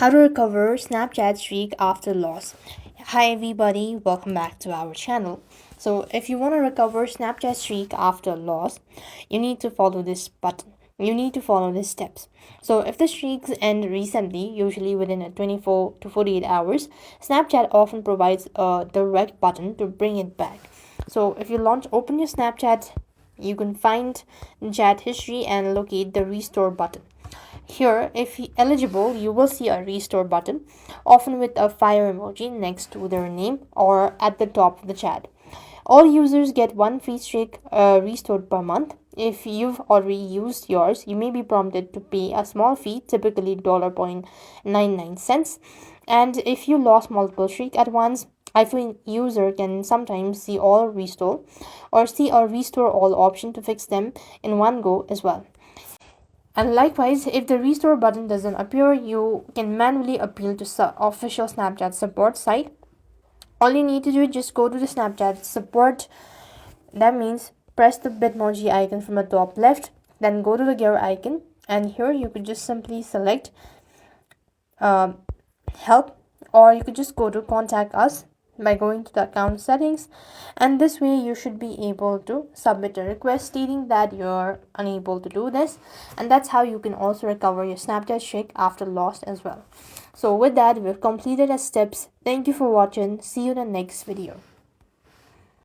How to recover Snapchat streak after loss. Hi everybody, welcome back to our channel. So if you want to recover Snapchat streak after loss, you need to follow this button. You need to follow these steps. So if the streaks end recently, usually within 24 to 48 hours, Snapchat often provides a direct button to bring it back. So if you open your Snapchat, you can find chat history and locate the restore button. Here, if eligible, you will see a restore button, often with a fire emoji next to their name or at the top of the chat. All users get one free streak restored per month. If you've already used yours, you may be prompted to pay a small fee, typically $0.99. And if you lost multiple streaks at once, iPhone user can sometimes see all restore or see a restore all option to fix them in one go as well. And likewise, if the restore button doesn't appear, you can manually appeal to official Snapchat support site. All you need to do is just go to the Snapchat support. That means press the Bitmoji icon from the top left, then go to the gear icon, and here you could just simply select help, or you could just go to contact us by going to the account settings, and this way you should be able to submit a request stating that you're unable to do this, and that's how you can also recover your Snapchat streak after loss as well. So with that, we've completed our steps. Thank you for watching. See you in the next video.